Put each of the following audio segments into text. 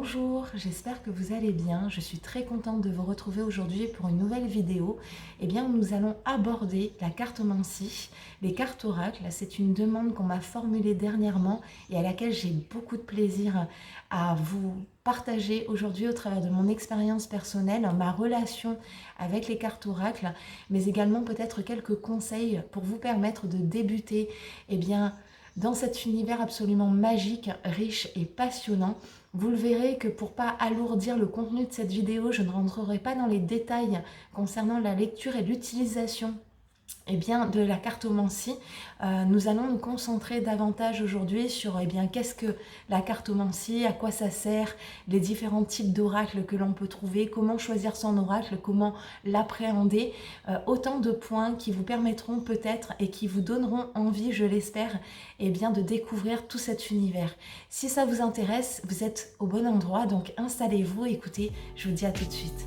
Bonjour, j'espère que vous allez bien. Je suis très contente de vous retrouver aujourd'hui pour une nouvelle vidéo. Eh bien, nous allons aborder la cartomancie, les cartes oracles. C'est une demande qu'on m'a formulée dernièrement et à laquelle j'ai beaucoup de plaisir à vous partager aujourd'hui au travers de mon expérience personnelle, ma relation avec les cartes oracles, mais également peut-être quelques conseils pour vous permettre de débuter, eh bien, dans cet univers absolument magique, riche et passionnant. Vous le verrez que pour pas alourdir le contenu de cette vidéo, je ne rentrerai pas dans les détails concernant la lecture et l'utilisation de la cartomancie. Nous allons nous concentrer davantage aujourd'hui sur qu'est-ce que la cartomancie, à quoi ça sert, les différents types d'oracles que l'on peut trouver, comment choisir son oracle, comment l'appréhender, autant de points qui vous permettront peut-être et qui vous donneront envie, je l'espère, de découvrir tout cet univers. Si ça vous intéresse, vous êtes au bon endroit, donc installez-vous, écoutez, je vous dis à tout de suite.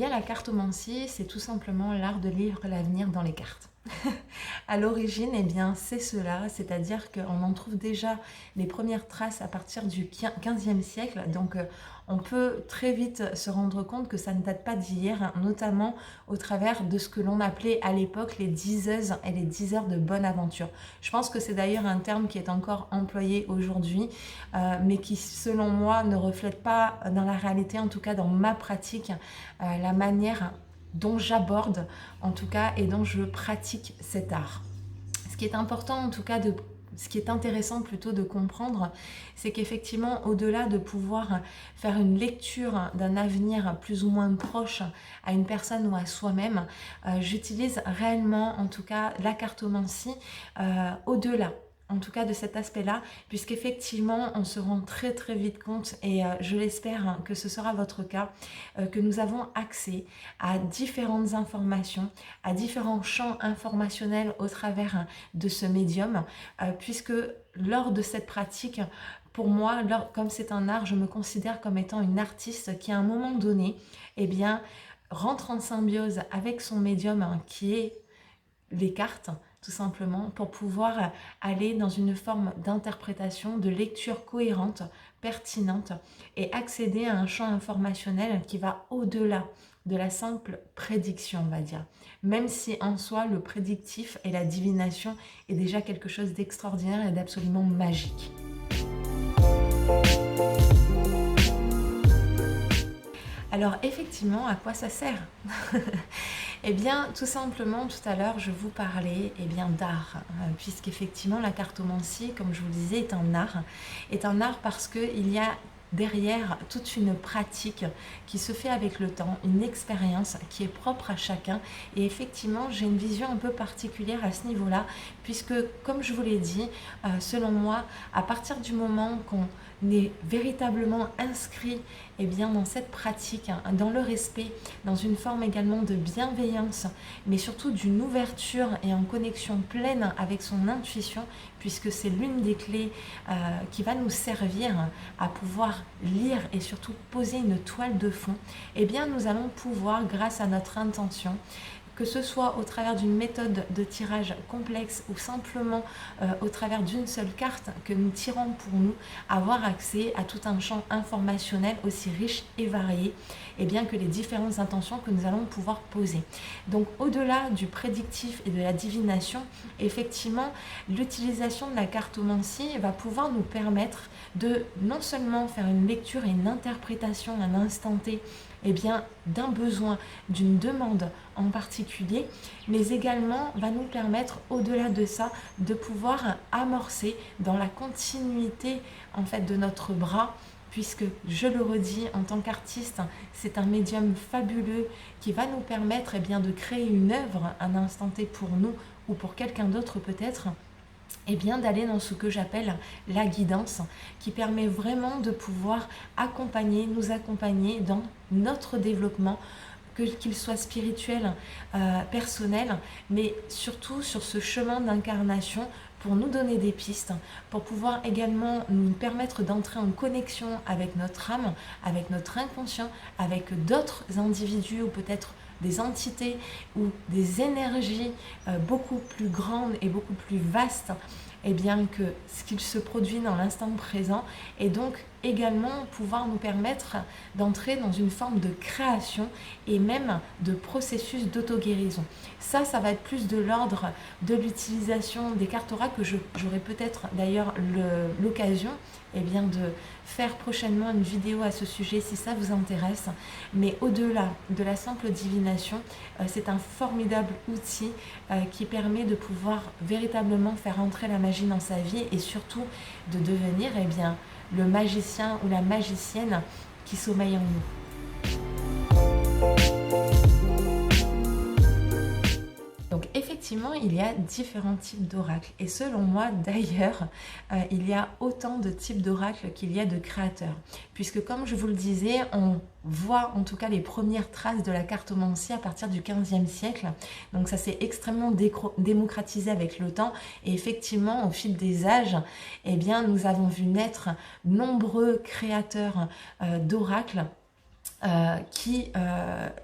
La cartomancie, c'est tout simplement l'art de lire l'avenir dans les cartes. À l'origine, c'est cela, c'est-à-dire qu'on en trouve déjà les premières traces à partir du XVe siècle, donc on peut très vite se rendre compte que ça ne date pas d'hier, notamment au travers de ce que l'on appelait à l'époque les diseuses et les diseurs de bonne aventure. Je pense que c'est d'ailleurs un terme qui est encore employé aujourd'hui, mais qui, selon moi, ne reflète pas dans la réalité, en tout cas dans ma pratique, la manière dont j'aborde en tout cas et dont je pratique cet art. Ce qui est important en tout cas ce qui est intéressant plutôt de comprendre, c'est qu'effectivement, au-delà de pouvoir faire une lecture d'un avenir plus ou moins proche à une personne ou à soi-même, j'utilise réellement en tout cas la cartomancie au-delà en tout cas de cet aspect-là, puisqu'effectivement on se rend très très vite compte, et je l'espère que ce sera votre cas, que nous avons accès à différentes informations, à différents champs informationnels au travers de ce médium, puisque lors de cette pratique, pour moi, comme c'est un art, je me considère comme étant une artiste qui à un moment donné, rentre en symbiose avec son médium qui est les cartes, tout simplement, pour pouvoir aller dans une forme d'interprétation, de lecture cohérente, pertinente, et accéder à un champ informationnel qui va au-delà de la simple prédiction, on va dire. Même si en soi, le prédictif et la divination est déjà quelque chose d'extraordinaire et d'absolument magique. Alors effectivement, à quoi ça sert? Tout simplement, tout à l'heure, je vous parlais d'art, puisqu'effectivement, la cartomancie, comme je vous le disais, est un art parce qu'il y a derrière toute une pratique qui se fait avec le temps, une expérience qui est propre à chacun, et effectivement, j'ai une vision un peu particulière à ce niveau-là, puisque, comme je vous l'ai dit, selon moi, à partir du moment qu'on est véritablement inscrit dans cette pratique, dans le respect, dans une forme également de bienveillance, mais surtout d'une ouverture et en connexion pleine avec son intuition, puisque c'est l'une des clés qui va nous servir à pouvoir lire et surtout poser une toile de fond, nous allons pouvoir, grâce à notre intention, que ce soit au travers d'une méthode de tirage complexe ou simplement au travers d'une seule carte que nous tirons pour nous, avoir accès à tout un champ informationnel aussi riche et varié, que les différentes intentions que nous allons pouvoir poser. Donc au-delà du prédictif et de la divination, effectivement, l'utilisation de la cartomancie va pouvoir nous permettre de non seulement faire une lecture et une interprétation à un instant T d'un besoin, d'une demande en particulier, mais également va nous permettre, au-delà de ça, de pouvoir amorcer dans la continuité de notre bras, puisque, je le redis, en tant qu'artiste, c'est un médium fabuleux qui va nous permettre de créer une œuvre à un instant T pour nous ou pour quelqu'un d'autre peut-être, d'aller dans ce que j'appelle la guidance, qui permet vraiment de pouvoir nous accompagner dans notre développement qu'il soit spirituel, personnel, mais surtout sur ce chemin d'incarnation pour nous donner des pistes, pour pouvoir également nous permettre d'entrer en connexion avec notre âme, avec notre inconscient, avec d'autres individus ou peut-être des entités ou des énergies beaucoup plus grandes et beaucoup plus vastes et bien que ce qu'il se produit dans l'instant présent, et donc également pouvoir nous permettre d'entrer dans une forme de création et même de processus d'auto-guérison. Ça va être plus de l'ordre de l'utilisation des cartes oracles que j'aurai peut-être d'ailleurs l'occasion de faire prochainement une vidéo à ce sujet si ça vous intéresse. Mais au-delà de la simple divination, c'est un formidable outil qui permet de pouvoir véritablement faire entrer la magie dans sa vie et surtout de devenir le magicien ou la magicienne qui sommeille en nous. Donc effectivement, il y a différents types d'oracles. Et selon moi, d'ailleurs, il y a autant de types d'oracles qu'il y a de créateurs. Puisque comme je vous le disais, on voit en tout cas les premières traces de la cartomancie à partir du 15e siècle. Donc ça s'est extrêmement démocratisé avec le temps. Et effectivement, au fil des âges, nous avons vu naître nombreux créateurs d'oracles qui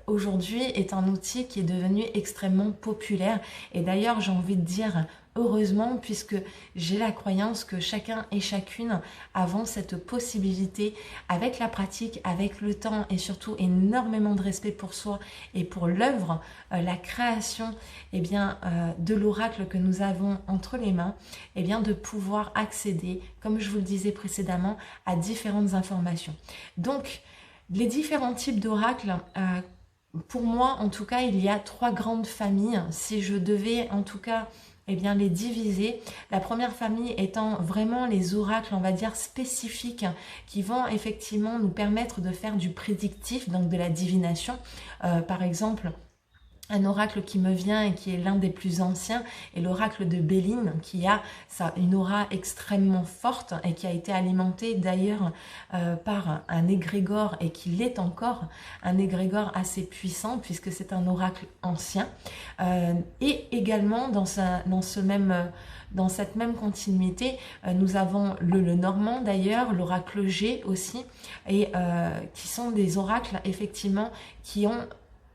aujourd'hui est un outil qui est devenu extrêmement populaire. Et d'ailleurs, j'ai envie de dire heureusement, puisque j'ai la croyance que chacun et chacune avons cette possibilité avec la pratique, avec le temps et surtout énormément de respect pour soi et pour l'œuvre, la création de l'oracle que nous avons entre les mains, de pouvoir accéder, comme je vous le disais précédemment, à différentes informations. Donc, les différents types d'oracles, pour moi en tout cas, il y a 3 grandes familles. Si je devais en tout cas les diviser, la première famille étant vraiment les oracles, on va dire spécifiques, qui vont effectivement nous permettre de faire du prédictif, donc de la divination. Par exemple, un oracle qui me vient et qui est l'un des plus anciens est l'oracle de Béline, qui a une aura extrêmement forte et qui a été alimentée d'ailleurs par un égrégore et qui l'est encore, un égrégore assez puissant puisque c'est un oracle ancien. Et également dans cette même continuité, nous avons le normand d'ailleurs, l'oracle G aussi, et qui sont des oracles effectivement qui ont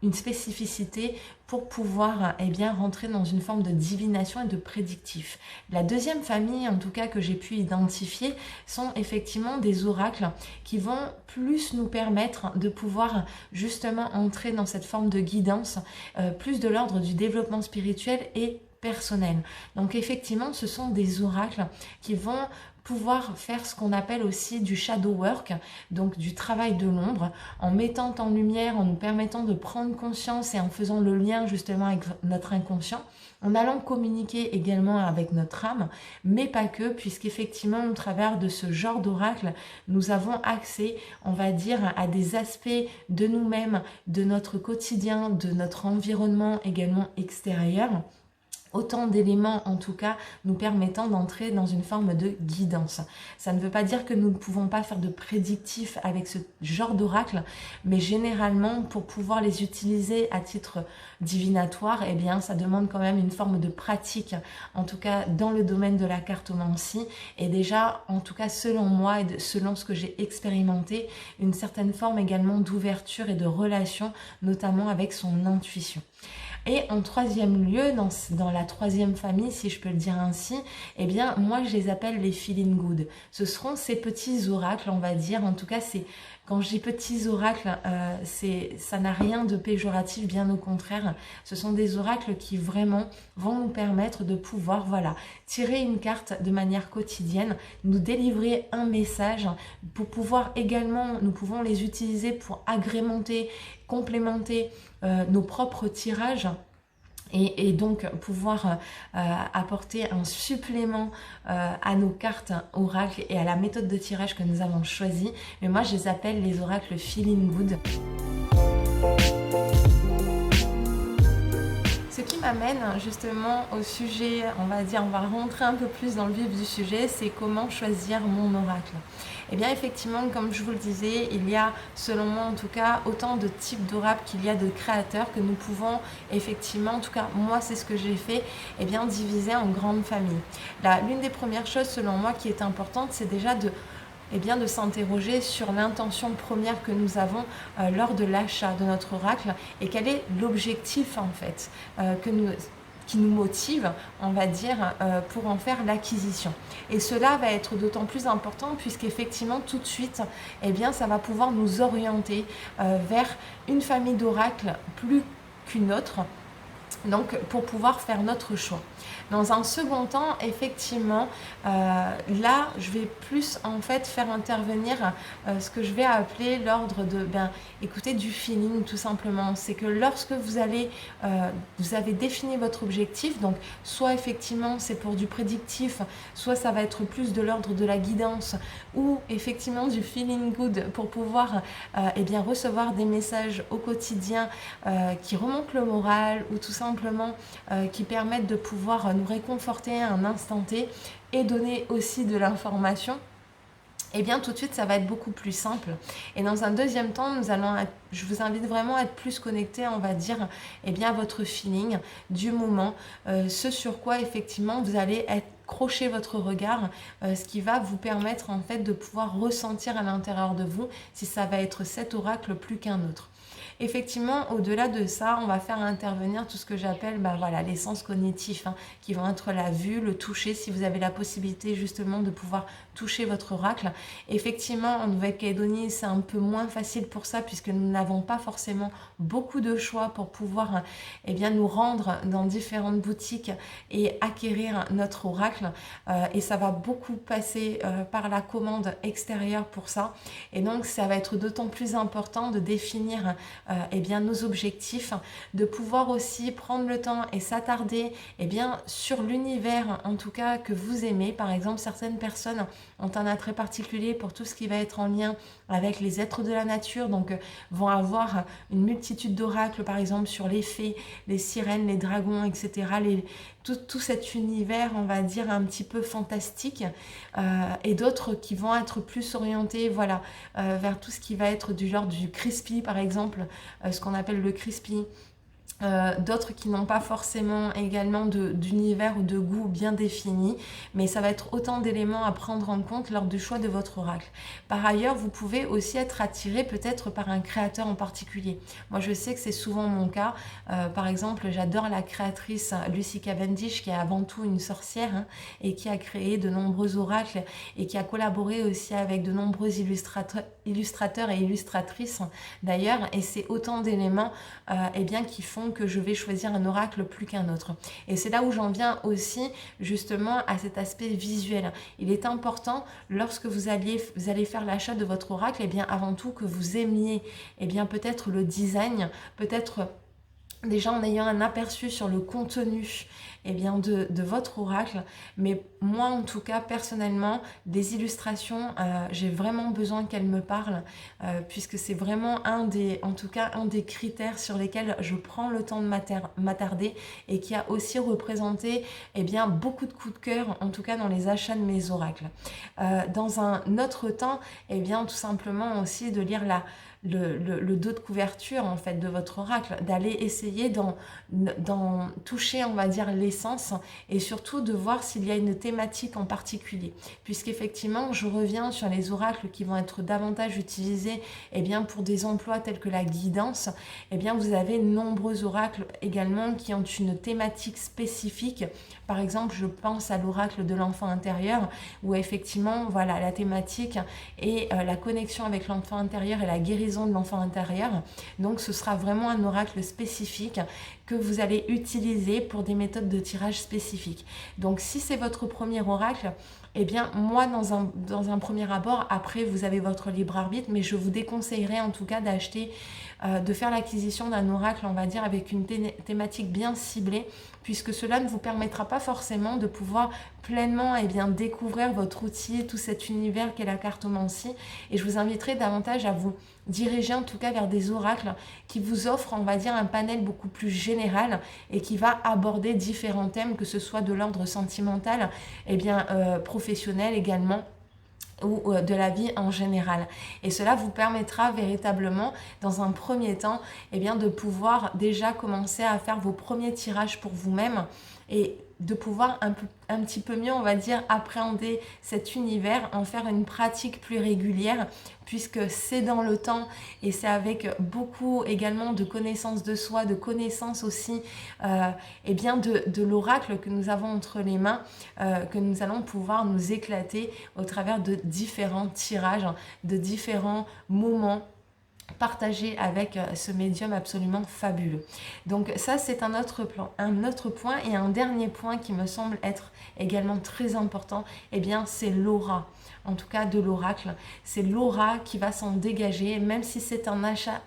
une spécificité pour pouvoir rentrer dans une forme de divination et de prédictif. La deuxième famille, en tout cas que j'ai pu identifier, sont effectivement des oracles qui vont plus nous permettre de pouvoir justement entrer dans cette forme de guidance, plus de l'ordre du développement spirituel et personnel. Donc effectivement, ce sont des oracles qui vont pouvoir faire ce qu'on appelle aussi du shadow work, donc du travail de l'ombre, en mettant en lumière, en nous permettant de prendre conscience et en faisant le lien justement avec notre inconscient, en allant communiquer également avec notre âme, mais pas que, puisqu'effectivement, au travers de ce genre d'oracle, nous avons accès, on va dire, à des aspects de nous-mêmes, de notre quotidien, de notre environnement également extérieur, autant d'éléments en tout cas nous permettant d'entrer dans une forme de guidance. Ça ne veut pas dire que nous ne pouvons pas faire de prédictifs avec ce genre d'oracle, mais généralement pour pouvoir les utiliser à titre divinatoire, ça demande quand même une forme de pratique, en tout cas dans le domaine de la cartomancie, et déjà en tout cas selon moi et selon ce que j'ai expérimenté, une certaine forme également d'ouverture et de relation, notamment avec son intuition. Et en troisième lieu, dans la troisième famille, si je peux le dire ainsi, moi je les appelle les feeling good. Ce seront ces petits oracles, on va dire, en tout cas quand je dis petits oracles, ça n'a rien de péjoratif, bien au contraire. Ce sont des oracles qui vraiment vont nous permettre de pouvoir, tirer une carte de manière quotidienne, nous délivrer un message, pour pouvoir également, nous pouvons les utiliser pour agrémenter, complémenter nos propres tirages. Et donc pouvoir apporter un supplément à nos cartes oracles et à la méthode de tirage que nous avons choisie. Mais moi, je les appelle les oracles feeling good. Ce qui qui m'amène justement au sujet, on va rentrer un peu plus dans le vif du sujet, c'est comment choisir mon oracle. Et bien effectivement, comme je vous le disais, il y a, selon moi en tout cas, autant de types d'oracles qu'il y a de créateurs que nous pouvons effectivement, en tout cas moi c'est ce que j'ai fait, et bien diviser en grandes familles. L'une des premières choses selon moi qui est importante, c'est déjà de s'interroger sur l'intention première que nous avons lors de l'achat de notre oracle et quel est l'objectif en fait qui nous motive, on va dire, pour en faire l'acquisition. Et cela va être d'autant plus important puisqu'effectivement tout de suite, ça va pouvoir nous orienter vers une famille d'oracles plus qu'une autre, donc pour pouvoir faire notre choix. Dans un second temps, effectivement, là, je vais plus en fait faire intervenir ce que je vais appeler l'ordre de, écoutez, du feeling tout simplement. C'est que lorsque vous avez défini votre objectif, donc soit effectivement c'est pour du prédictif, soit ça va être plus de l'ordre de la guidance, ou effectivement du feeling good pour pouvoir recevoir des messages au quotidien qui remontent le moral ou tout simplement qui permettent de pouvoir nous réconforter à un instant T et donner aussi de l'information, et bien tout de suite ça va être beaucoup plus simple. Et dans un deuxième temps, je vous invite vraiment à être plus connecté, on va dire, à votre feeling du moment, ce sur quoi effectivement vous allez accrocher votre regard, ce qui va vous permettre en fait de pouvoir ressentir à l'intérieur de vous si ça va être cet oracle plus qu'un autre. Effectivement, au-delà de ça, on va faire intervenir tout ce que j'appelle les sens cognitifs, qui vont être la vue, le toucher, si vous avez la possibilité justement de pouvoir toucher votre oracle. Effectivement, en Nouvelle-Calédonie, c'est un peu moins facile pour ça puisque nous n'avons pas forcément beaucoup de choix pour pouvoir nous rendre dans différentes boutiques et acquérir notre oracle. Et ça va beaucoup passer par la commande extérieure pour ça. Et donc, ça va être d'autant plus important de définir nos objectifs, de pouvoir aussi prendre le temps et s'attarder sur l'univers en tout cas que vous aimez. Par exemple, certaines personnes ont un attrait particulier pour tout ce qui va être en lien avec les êtres de la nature, donc vont avoir une multitude d'oracles par exemple sur les fées, les sirènes, les dragons, etc. Tout cet univers, on va dire, un petit peu fantastique, et d'autres qui vont être plus orientés vers tout ce qui va être du genre du crispy par exemple, ce qu'on appelle le crispy. D'autres qui n'ont pas forcément également d'univers ou de goût bien défini, mais ça va être autant d'éléments à prendre en compte lors du choix de votre oracle. Par ailleurs, vous pouvez aussi être attiré peut-être par un créateur en particulier. Moi, je sais que c'est souvent mon cas. Par exemple, j'adore la créatrice Lucy Cavendish, qui est avant tout une sorcière, et qui a créé de nombreux oracles et qui a collaboré aussi avec de nombreux illustrateurs et illustratrices d'ailleurs, et c'est autant d'éléments qui font que je vais choisir un oracle plus qu'un autre. Et c'est là où j'en viens aussi justement à cet aspect visuel. Il est important lorsque vous allez faire l'achat de votre oracle, avant tout que vous aimiez peut-être le design, peut-être déjà en ayant un aperçu sur le contenu de votre oracle. Mais moi en tout cas personnellement, des illustrations, j'ai vraiment besoin qu'elles me parlent, puisque c'est vraiment un des critères sur lesquels je prends le temps de m'attarder et qui a aussi représenté beaucoup de coups de cœur, en tout cas dans les achats de mes oracles. Dans un autre temps, tout simplement aussi de lire le dos de couverture en fait de votre oracle, d'aller essayer d'en toucher, on va dire, l'essence, et surtout de voir s'il y a une thématique en particulier, puisqu'effectivement je reviens sur les oracles qui vont être davantage utilisés pour des emplois tels que la guidance. Vous avez de nombreux oracles également qui ont une thématique spécifique. Par exemple, je pense à l'oracle de l'enfant intérieur, où effectivement la thématique est la connexion avec l'enfant intérieur et la guérison de l'enfant intérieur. Donc ce sera vraiment un oracle spécifique que vous allez utiliser pour des méthodes de tirage spécifiques. Donc si c'est votre premier oracle, eh bien moi dans un premier abord, après vous avez votre libre arbitre, mais je vous déconseillerais en tout cas d'acheter, de faire l'acquisition d'un oracle, on va dire, avec une thématique bien ciblée, puisque cela ne vous permettra pas forcément de pouvoir pleinement découvrir votre outil, tout cet univers qu'est la cartomancie. Et je vous inviterai davantage à vous diriger en tout cas vers des oracles qui vous offrent, on va dire, un panel beaucoup plus général et qui va aborder différents thèmes, que ce soit de l'ordre sentimental, professionnel également, ou de la vie en général. Et cela vous permettra véritablement, dans un premier temps, de pouvoir déjà commencer à faire vos premiers tirages pour vous-même et de pouvoir un petit peu mieux, on va dire, appréhender cet univers, en faire une pratique plus régulière, puisque c'est dans le temps et c'est avec beaucoup également de connaissances de soi, de connaissances aussi de l'oracle que nous avons entre les mains, que nous allons pouvoir nous éclater au travers de différents tirages, de différents moments partagé avec ce médium absolument fabuleux. Donc ça, c'est un autre point. Et un dernier point qui me semble être également très important, c'est l'aura. En tout cas de l'oracle, c'est l'aura qui va s'en dégager. Même si c'est un achat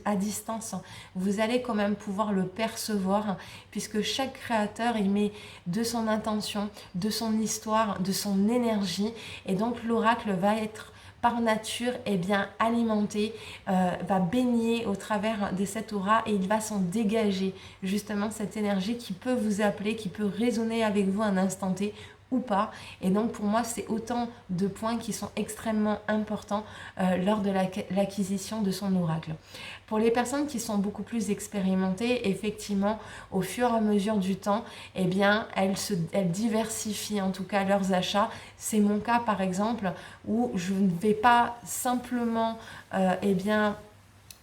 à distance, vous allez quand même pouvoir le percevoir, puisque chaque créateur il met de son intention, de son histoire, de son énergie, et donc l'oracle va être par nature alimenté, va baigner au travers de cette aura, et il va s'en dégager justement cette énergie qui peut vous appeler, qui peut résonner avec vous un instant T ou pas. Et donc pour moi, c'est autant de points qui sont extrêmement importants lors de l'acquisition de son oracle. Pour les personnes qui sont beaucoup plus expérimentées, effectivement, au fur et à mesure du temps, elles diversifient en tout cas leurs achats. C'est mon cas par exemple, où je ne vais pas simplement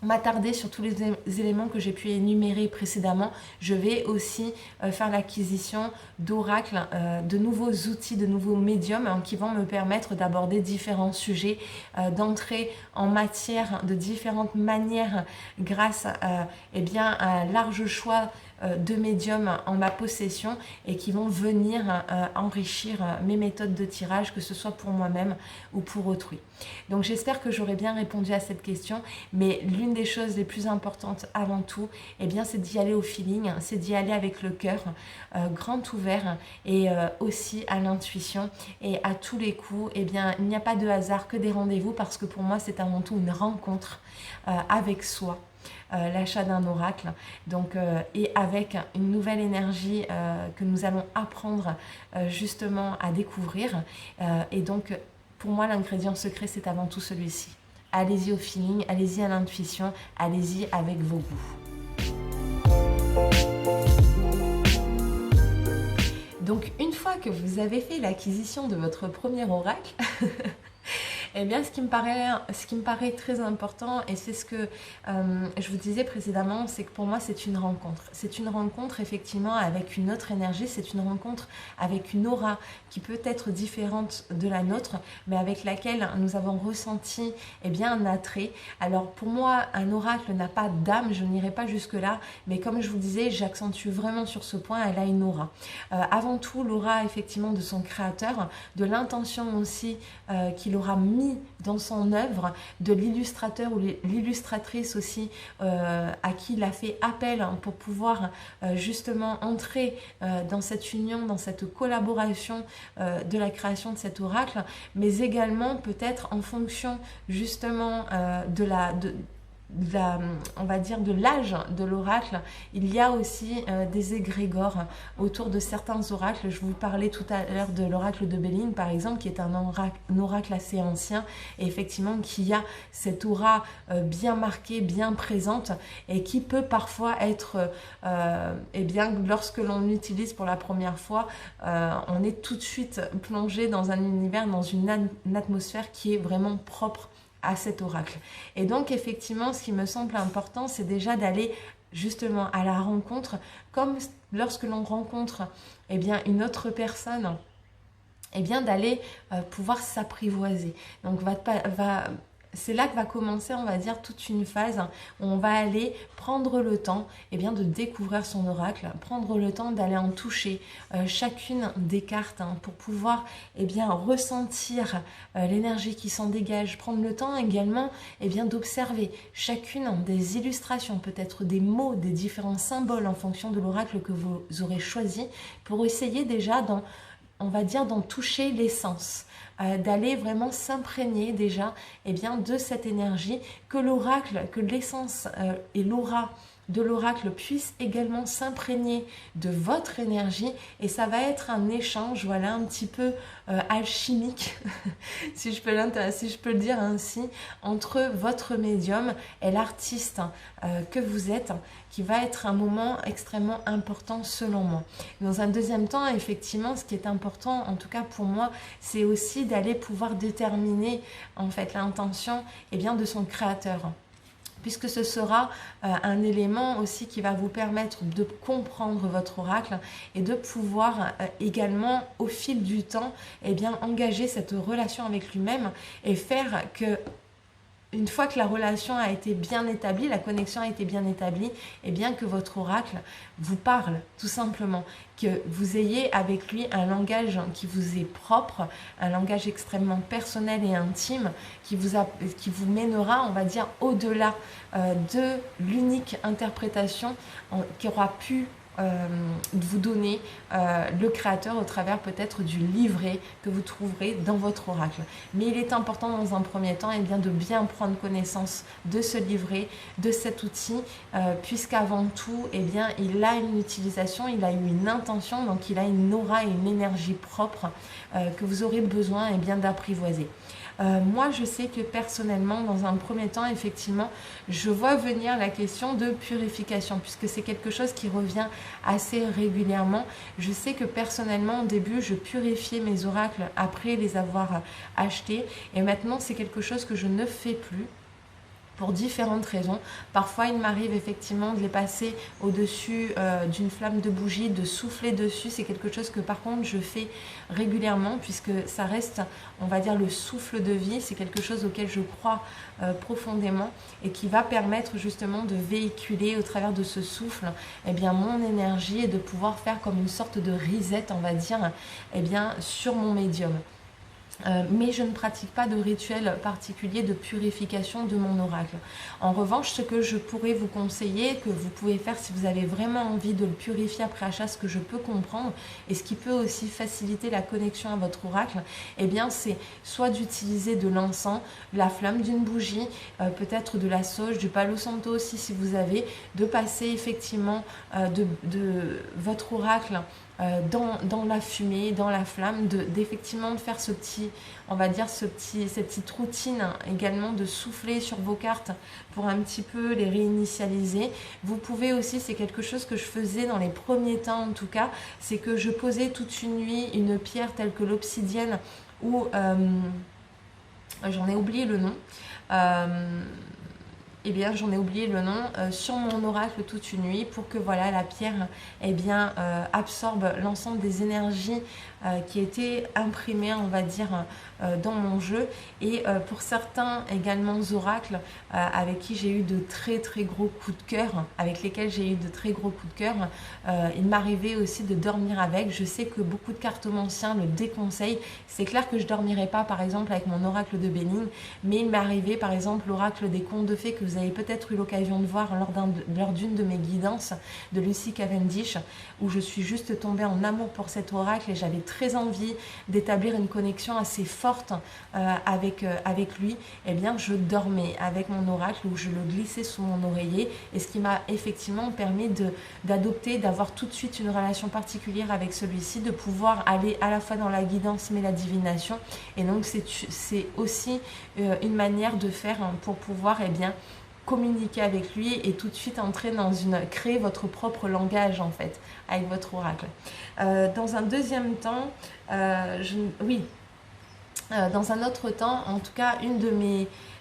m'attarder sur tous les éléments que j'ai pu énumérer précédemment. Je vais aussi faire l'acquisition d'oracles, de nouveaux outils, de nouveaux médiums qui vont me permettre d'aborder différents sujets, d'entrer en matière de différentes manières grâce à un large choix de médiums en ma possession, et qui vont venir enrichir mes méthodes de tirage, que ce soit pour moi-même ou pour autrui. Donc j'espère que j'aurai bien répondu à cette question, mais l'une des choses les plus importantes avant tout, c'est d'y aller au feeling, c'est d'y aller avec le cœur grand ouvert, et aussi à l'intuition, et à tous les coups, il n'y a pas de hasard, que des rendez-vous, parce que pour moi c'est avant tout une rencontre avec soi. L'achat d'un oracle, et avec une nouvelle énergie que nous allons apprendre justement à découvrir, et donc pour moi l'ingrédient secret c'est avant tout celui-ci. Allez-y au feeling, allez-y à l'intuition, allez-y avec vos goûts. Donc une fois que vous avez fait l'acquisition de votre premier oracle, ce qui me paraît très important, et c'est ce que je vous disais précédemment, c'est que pour moi c'est une rencontre. C'est une rencontre effectivement avec une autre énergie, c'est une rencontre avec une aura qui peut être différente de la nôtre, mais avec laquelle nous avons ressenti un attrait. Alors pour moi, un oracle n'a pas d'âme, je n'irai pas jusque là, mais comme je vous disais, j'accentue vraiment sur ce point, elle a une aura. Avant tout, l'aura effectivement de son créateur, de l'intention aussi qu'il aura mis dans son œuvre, de l'illustrateur ou l'illustratrice aussi à qui il a fait appel pour pouvoir justement entrer dans cette union, dans cette collaboration de la création de cet oracle, mais également peut-être en fonction justement on va dire de l'âge de l'oracle, il y a aussi des égrégores autour de certains oracles. Je vous parlais tout à l'heure de l'oracle de Béline par exemple, qui est un oracle assez ancien, et effectivement qui a cette aura bien marquée, bien présente, et qui peut parfois être lorsque l'on l'utilise pour la première fois, on est tout de suite plongé dans un univers, dans une atmosphère qui est vraiment propre à cet oracle. Et donc effectivement, ce qui me semble important, c'est déjà d'aller justement à la rencontre, comme lorsque l'on rencontre une autre personne, d'aller pouvoir s'apprivoiser. Donc c'est là que va commencer, on va dire, toute une phase où on va aller prendre le temps de découvrir son oracle, prendre le temps d'aller en toucher chacune des cartes pour pouvoir ressentir l'énergie qui s'en dégage, prendre le temps également d'observer chacune des illustrations, peut-être des mots, des différents symboles en fonction de l'oracle que vous aurez choisi pour essayer déjà d'en toucher l'essence. D'aller vraiment s'imprégner déjà de cette énergie, que l'oracle, que l'essence et l'aura de l'oracle puissent également s'imprégner de votre énergie, et ça va être un échange un petit peu alchimique si je peux le dire ainsi, entre votre médium et l'artiste que vous êtes, qui va être un moment extrêmement important selon moi. Dans un deuxième temps, effectivement, ce qui est important, en tout cas pour moi, c'est aussi d'aller pouvoir déterminer en fait l'intention de son créateur, puisque ce sera un élément aussi qui va vous permettre de comprendre votre oracle et de pouvoir également, au fil du temps, engager cette relation avec lui-même et faire que, une fois que la relation a été bien établie, la connexion a été bien établie, que votre oracle vous parle, tout simplement. Que vous ayez avec lui un langage qui vous est propre, un langage extrêmement personnel et intime, qui vous mènera, on va dire, au-delà de l'unique interprétation qu'aura pu vous donner le créateur au travers peut-être du livret que vous trouverez dans votre oracle. Mais il est important dans un premier temps de bien prendre connaissance de ce livret, de cet outil, puisqu'avant tout il a une utilisation, il a eu une intention, donc il a une aura et une énergie propre que vous aurez besoin d'apprivoiser. Moi, je sais que personnellement, dans un premier temps, effectivement, je vois venir la question de purification, puisque c'est quelque chose qui revient assez régulièrement. Je sais que personnellement, au début, je purifiais mes oracles après les avoir achetés, et maintenant, c'est quelque chose que je ne fais plus, pour différentes raisons. Parfois, il m'arrive effectivement de les passer au-dessus d'une flamme de bougie, de souffler dessus. C'est quelque chose que par contre je fais régulièrement, puisque ça reste, on va dire, le souffle de vie. C'est quelque chose auquel je crois profondément et qui va permettre justement de véhiculer au travers de ce souffle mon énergie, et de pouvoir faire comme une sorte de reset, on va dire, sur mon médium. Mais je ne pratique pas de rituel particulier de purification de mon oracle. En revanche, ce que je pourrais vous conseiller, que vous pouvez faire si vous avez vraiment envie de le purifier après achat, ce que je peux comprendre, et ce qui peut aussi faciliter la connexion à votre oracle, c'est soit d'utiliser de l'encens, la flamme d'une bougie, peut-être de la sauge, du palo santo aussi si vous avez, de passer effectivement de votre oracle dans la fumée, dans la flamme, d'effectivement de faire ce petit, on va dire cette petite routine également, de souffler sur vos cartes pour un petit peu les réinitialiser. Vous pouvez aussi, c'est quelque chose que je faisais dans les premiers temps en tout cas, c'est que je posais toute une nuit une pierre telle que l'obsidienne, ou j'en ai oublié le nom, j'en ai oublié le nom, sur mon oracle toute une nuit, pour que voilà, la pierre absorbe l'ensemble des énergies qui étaient imprimées, on va dire, dans mon jeu. Et pour certains également oracles avec qui j'ai eu de très très gros coups de cœur, avec lesquels j'ai eu de très gros coups de cœur, il m'arrivait aussi de dormir avec. Je sais que beaucoup de cartomanciens le déconseillent. C'est clair que je ne dormirai pas par exemple avec mon oracle de Bénigne, mais il m'est arrivé par exemple l'oracle des contes de fées, que vous avez peut-être eu l'occasion de voir lors d'une de mes guidances de Lucy Cavendish, où je suis juste tombée en amour pour cet oracle, et j'avais très envie d'établir une connexion assez forte avec lui. Je dormais avec mon oracle, où je le glissais sous mon oreiller, et ce qui m'a effectivement permis d'adopter, d'avoir tout de suite une relation particulière avec celui-ci, de pouvoir aller à la fois dans la guidance mais la divination. Et donc c'est aussi une manière de faire pour pouvoir communiquer avec lui, et tout de suite créer votre propre langage en fait avec votre oracle. Dans un deuxième temps, dans un autre temps, en tout cas, une de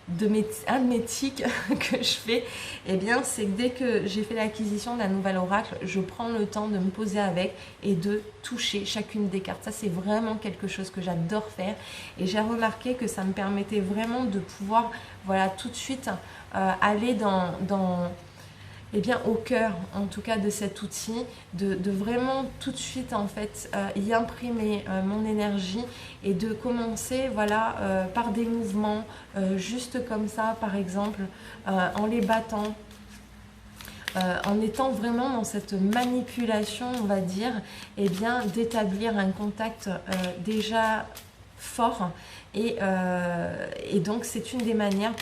un de mes tics que je fais, eh bien, c'est que dès que j'ai fait l'acquisition d'un nouvel oracle, je prends le temps de me poser avec et de toucher chacune des cartes. Ça, c'est vraiment quelque chose que j'adore faire et j'ai remarqué que ça me permettait vraiment de pouvoir, voilà, tout de suite aller eh bien, au cœur, en tout cas, de cet outil, de vraiment tout de suite, en fait, y imprimer mon énergie et de commencer, voilà, par des mouvements, juste comme ça, par exemple, en les battant, en étant vraiment dans cette manipulation, on va dire, eh bien, d'établir un contact déjà fort. Et donc, c'est une des manières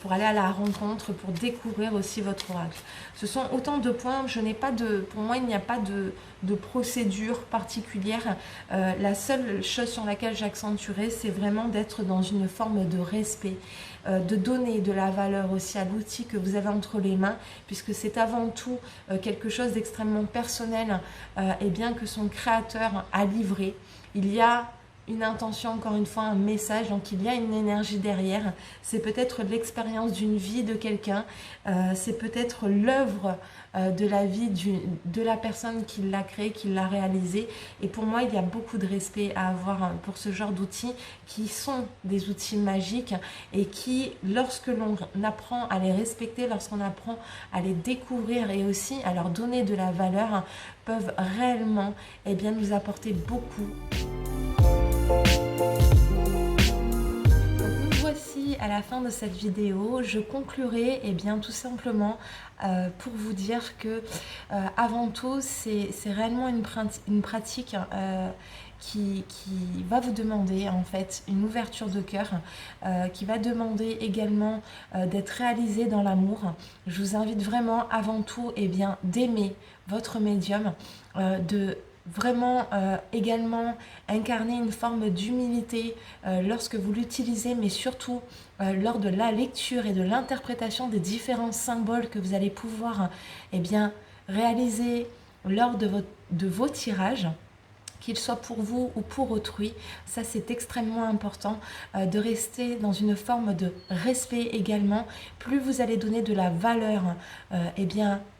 pour aller à la rencontre, pour découvrir aussi votre oracle. Ce sont autant de points, pour moi, il n'y a pas de procédure particulière. La seule chose sur laquelle j'accentuerai, c'est vraiment d'être dans une forme de respect, de donner de la valeur aussi à l'outil que vous avez entre les mains, puisque c'est avant tout quelque chose d'extrêmement personnel, et bien que son créateur a livré. Il y a une intention, encore une fois, un message, donc il y a une énergie derrière. C'est peut-être l'expérience d'une vie de quelqu'un, c'est peut-être l'œuvre de la vie de la personne qui l'a créé, qui l'a réalisé. Et pour moi, il y a beaucoup de respect à avoir pour ce genre d'outils qui sont des outils magiques et qui, lorsque l'on apprend à les respecter, lorsqu'on apprend à les découvrir et aussi à leur donner de la valeur, peuvent réellement, eh bien, nous apporter beaucoup. Donc, nous voici à la fin de cette vidéo. Je conclurai bien tout simplement pour vous dire que avant tout c'est réellement une pratique qui va vous demander en fait une ouverture de cœur, qui va demander également d'être réalisé dans l'amour. Je vous invite vraiment avant tout d'aimer votre médium, de vraiment également incarner une forme d'humilité lorsque vous l'utilisez, mais surtout lors de la lecture et de l'interprétation des différents symboles que vous allez pouvoir réaliser lors de vos tirages, qu'il soit pour vous ou pour autrui. Ça, c'est extrêmement important de rester dans une forme de respect également. Plus vous allez donner de la valeur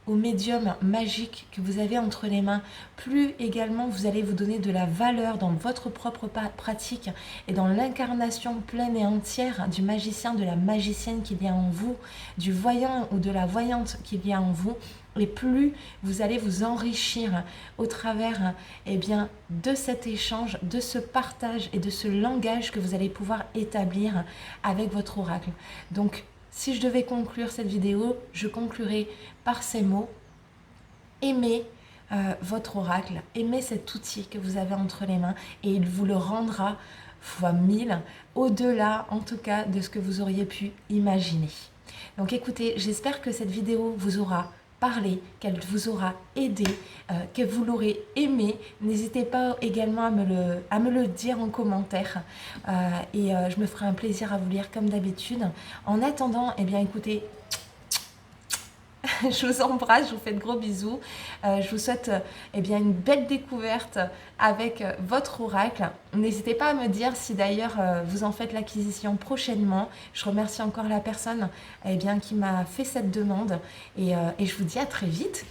au médium magique que vous avez entre les mains, plus également vous allez vous donner de la valeur dans votre propre pratique et dans l'incarnation pleine et entière du magicien, de la magicienne qu'il y a en vous, du voyant ou de la voyante qu'il y a en vous. Et plus vous allez vous enrichir au travers de cet échange, de ce partage et de ce langage que vous allez pouvoir établir avec votre oracle. Donc, si je devais conclure cette vidéo, je conclurai par ces mots. Aimez votre oracle, aimez cet outil que vous avez entre les mains et il vous le rendra fois 1000, au-delà en tout cas de ce que vous auriez pu imaginer. Donc écoutez, j'espère que cette vidéo vous aura parlé, qu'elle vous aura aidé, que vous l'aurez aimé. N'hésitez pas également à me le dire en commentaire et je me ferai un plaisir à vous lire comme d'habitude. En attendant, écoutez, je vous embrasse, je vous fais de gros bisous. Je vous souhaite une belle découverte avec votre oracle. N'hésitez pas à me dire si d'ailleurs vous en faites l'acquisition prochainement. Je remercie encore la personne qui m'a fait cette demande et je vous dis à très vite.